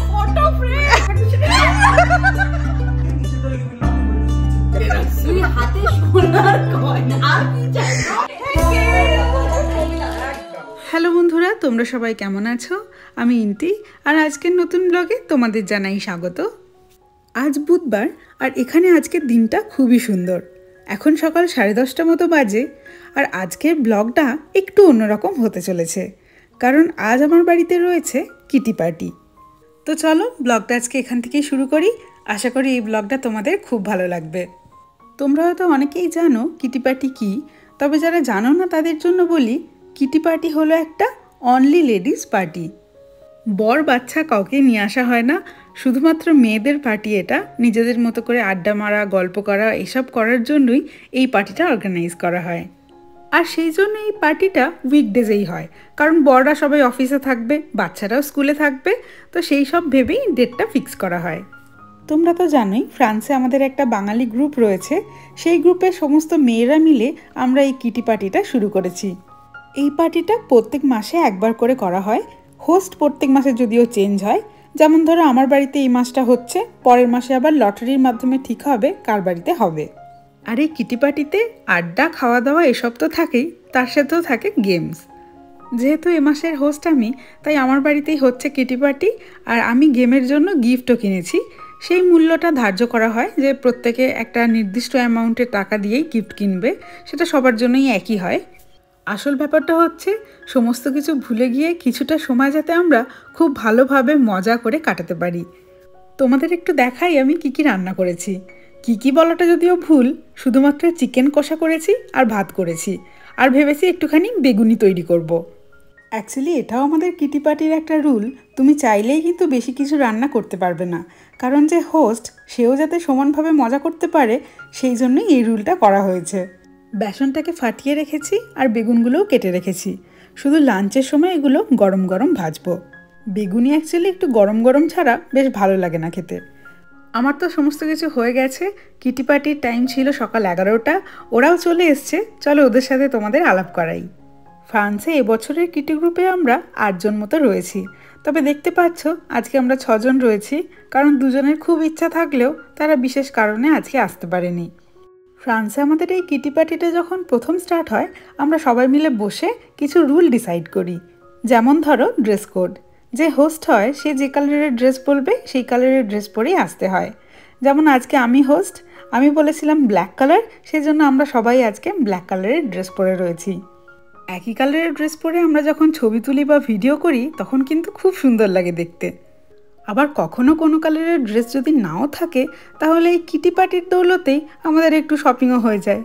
Photo frame হাতে সোনার গয়না আর কি চাই। হ্যালো বন্ধুরা, তোমরা সবাই কেমন আছো? আমি ইন্টি, আর আজকের নতুন ব্লগে তোমাদের জানাই স্বাগত। আজ বুধবার, আর এখানে আজকের দিনটা খুবই সুন্দর। এখন সকাল 10:30 মতো বাজে, আর আজকের ব্লগটা একটু অন্যরকম হতে চলেছে, কারণ আজ আমার বাড়িতে রয়েছে কিটি পার্টি। তো চলো ব্লগটা আজকে এখান থেকেই শুরু করি। আশা করি এই ব্লগটা তোমাদের খুব ভালো লাগবে। তোমরা হয়তো অনেকেই জানো কিটি পার্টি কী, তবে যারা জানো না তাদের জন্য বলি, কিটি পার্টি হলো একটা অনলি লেডিস পার্টি। বর বাচ্চা কাউকে নিয়ে আসা হয় না, শুধুমাত্র মেয়েদের পার্টি। এটা নিজেদের মতো করে আড্ডা মারা, গল্প করা, এসব করার জন্যই এই পার্টিটা অর্গানাইজ করা হয়। আর সেই জন্য এই পার্টিটা উইকডেজেই হয়, কারণ বররা সবাই অফিসে থাকবে, বাচ্চারাও স্কুলে থাকবে, তো সেই সব ভেবেই ডেটটা ফিক্স করা হয়। তোমরা তো জানোই ফ্রান্সে আমাদের একটা বাঙালি গ্রুপ রয়েছে, সেই গ্রুপের সমস্ত মেয়েরা মিলে আমরা এই কিটি পার্টিটা শুরু করেছি। এই পার্টিটা প্রত্যেক মাসে একবার করে করা হয়। হোস্ট প্রত্যেক মাসে যদিও চেঞ্জ হয়, যেমন ধরো আমার বাড়িতে এই মাসটা হচ্ছে, পরের মাসে আবার লটারির মাধ্যমে ঠিক হবে কার বাড়িতে হবে। আর এই কিটি পার্টিতে আড্ডা, খাওয়া দাওয়া এসব তো থাকেই, তার সাথেও থাকে গেমস। যেহেতু এ মাসের হোস্ট আমি, তাই আমার বাড়িতেই হচ্ছে কিটি পার্টি, আর আমি গেমের জন্য গিফটও কিনেছি। সেই মূল্যটা ধার্য করা হয় যে প্রত্যেকে একটা নির্দিষ্ট অ্যামাউন্টের টাকা দিয়েই গিফট কিনবে, সেটা সবার জন্যই একই হয়। আসল ব্যাপারটা হচ্ছে সমস্ত কিছু ভুলে গিয়ে কিছুটা সময় যাতে আমরা খুব ভালোভাবে মজা করে কাটাতে পারি। তোমাদের একটু দেখাই আমি কি কি রান্না করেছি। কি বলাটা যদিও ভুল, শুধুমাত্র চিকেন কষা করেছি আর ভাত করেছি, আর ভেবেছি একটুখানি বেগুনি তৈরি করব। অ্যাকচুয়ালি এটাও আমাদের কিটি পার্টির একটা রুল, তুমি চাইলেই কিন্তু বেশি কিছু রান্না করতে পারবে না, কারণ যে হোস্ট সেও যাতে সমানভাবে মজা করতে পারে, সেই জন্যই এই রুলটা করা হয়েছে। বেসনটাকে ফাটিয়ে রেখেছি আর বেগুনগুলোও কেটে রেখেছি, শুধু লাঞ্চের সময় এগুলো গরম গরম ভাজবো। বেগুনি অ্যাকচুয়ালি একটু গরম গরম ছাড়া বেশ ভালো লাগে না খেতে। আমার তো সমস্ত কিছু হয়ে গেছে। কিটি পার্টির টাইম ছিল সকাল 11টা, ওরাও চলে এসছে, চলো ওদের সাথে তোমাদের আলাপ করাই। ফ্রান্সে এবছরের কিটি গ্রুপে আমরা 8 জন মতো রয়েছি, তবে দেখতে পাচ্ছ আজকে আমরা 6 জন রয়েছি, কারণ দুজনের খুব ইচ্ছা থাকলেও তারা বিশেষ কারণে আজকে আসতে পারেনি। ফ্রান্সে আমাদের এই কিটি পার্টিটা যখন প্রথম স্টার্ট হয়, আমরা সবাই মিলে বসে কিছু রুল ডিসাইড করি। যেমন ধরো ড্রেস কোড, যে হোস্ট হয় সে যে কালারের ড্রেস বলবে সেই কালারের ড্রেস পরেই আসতে হয়। যেমন আজকে আমি হোস্ট, আমি বলেছিলাম ব্ল্যাক কালার, সেই জন্য আমরা সবাই আজকে ব্ল্যাক কালারের ড্রেস পরে রয়েছি। একই কালারের ড্রেস পরে আমরা যখন ছবি তুলি বা ভিডিও করি তখন কিন্তু খুব সুন্দর লাগে দেখতে। আবার কখনো কোনো কালারের ড্রেস যদি নাও থাকে, তাহলে এই কিটি পার্টির দৌলতেই আমাদের একটু শপিংও হয়ে যায়।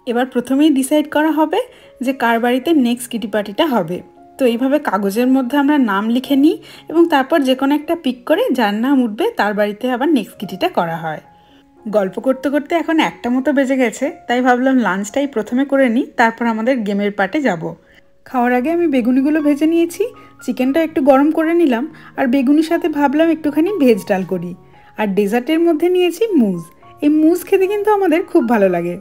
এবার প্রথমেই ডিসাইড করা হবে যে কার বাড়িতে নেক্সট কিটি পার্টিটা হবে। তো এইভাবে কাগজের মধ্যে আমরা নাম লিখে নিই এবং তারপর যে কোনো একটা পিক করে যার নাম উঠবে তার বাড়িতে আবার নেক্সট কিটিটা করা হয়। গল্প করতে করতে এখন 1টা মতো বেজে গেছে, তাই ভাবলাম লাঞ্চটাই প্রথমে করে নিই, তারপর আমাদের গেমের পার্টে যাব। খাওয়ার আগে আমি বেগুনিগুলো ভেজে নিয়েছি, চিকেনটা একটু গরম করে নিলাম, আর বেগুনির সাথে ভাবলাম একটুখানি ভেজ ডাল করি। আর ডেজার্টের মধ্যে নিয়েছি মুজ। এই মুজ খেতে কিন্তু আমাদের খুব ভালো লাগে।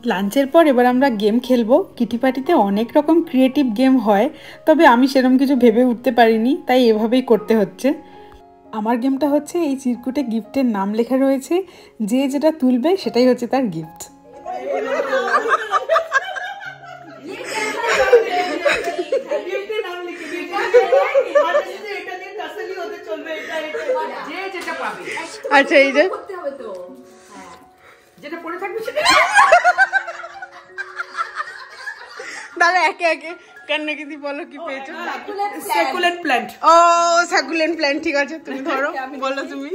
লাঞ্চের পর এবার আমরা গেম খেলবো। কিটি পার্টিতে অনেক রকম ক্রিয়েটিভ গেম হয়, তবে আমি সেরকম কিছু ভেবে উঠতে পারিনি, তাই এভাবেই করতে হচ্ছে। আমার গেমটা হচ্ছে এই চিরকুটে গিফটের নাম লেখা রয়েছে, যে যেটা তুলবে সেটাই হচ্ছে তার গিফট। আচ্ছা, এই যে যেটা পড়ে থাকবে সেটা দাদা একে একে কান্নাকিতি বলো কি পেয়েছো? Succulent plant. ও সাকুলেন্ট প্ল্যান্ট, ঠিক আছে তুমি ধরো, বলো তুমি।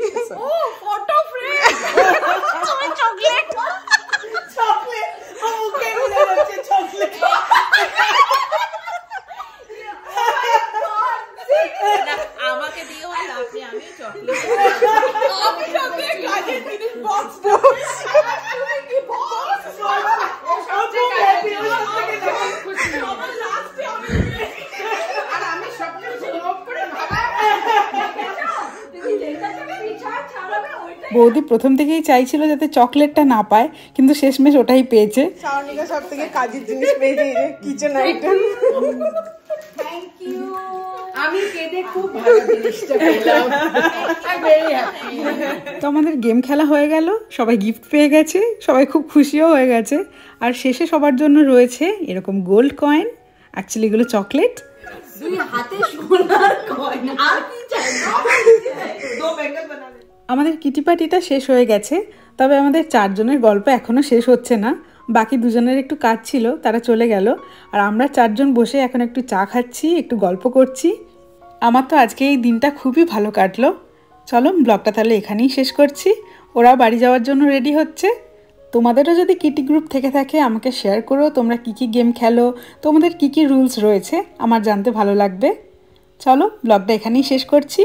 ও photo frame. Chocolate chocolate, okay বলে যাচ্ছে চকলেট। আমাকে দিও না, আপনি আমি চকলেট, আমি চকলেট কাজের জিনিস বক্স বক্স, তুমি কি বক্স ও সবচেয়ে কাজের জিনিস আমাকে দেখো খুশি আমার লাস্টে আমি, আর আমি সব কিছু লোভ করে ভাবা তুমি যেটা তুমি বিচার ছাড়াবে ওইটাই। বৌদি প্রথম থেকেই চাইছিল যাতে চকলেটটা না পায়, কিন্তু শেষমেশ ওটাই পেয়েছে। শাওনিকা সবথেকে কাজের জিনিস পেয়েছে, কিচেন আইটেম। Thank you. আমি কেঁদে খুব ভালো জিনিসটা পেলাম। Very happy. তো আমাদের গেম খেলা হয়ে গেল, সবাই গিফট পেয়ে গেছে, সবাই খুব খুশিও হয়ে গেছে। আর শেষে সবার জন্য রয়েছে এরকম গোল্ড কয়েন, অ্যাকচুয়ালি এগুলো চকলেট। দুই হাতে সোনার কয়েন, আর কি চাই? আমাদের কিটি পার্টিটা শেষ হয়ে গেছে, তবে আমাদের 4 জনের গল্প এখনও শেষ হচ্ছে না। বাকি 2 জনের একটু কাজ ছিল, তারা চলে গেল। আর আমরা 4 জন বসে এখন একটু চা খাচ্ছি, একটু গল্প করছি। আমার তো আজকে এই দিনটা খুবই ভালো কাটলো। চলো ব্লগটা তাহলে এখানেই শেষ করছি। ওরা বাড়ি যাওয়ার জন্য রেডি হচ্ছে। তোমাদেরও যদি কিটি গ্রুপ থেকে থাকে আমাকে শেয়ার করো, তোমরা কী কী গেম খেলো, তোমাদের কী কী রুলস রয়েছে, আমার জানতে ভালো লাগবে। চলো ব্লগটা এখানেই শেষ করছি।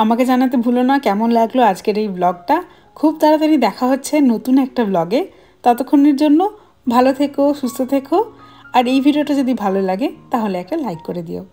আমাকে জানাতে ভুলো না কেমন লাগলো আজকের এই ব্লগটা। খুব তাড়াতাড়ি দেখা হচ্ছে নতুন একটা ব্লগে। ততক্ষণের জন্য ভালো থেকো, সুস্থ থেকো। আর এই ভিডিওটা যদি ভালো লাগে তাহলে একটা লাইক করে দিও।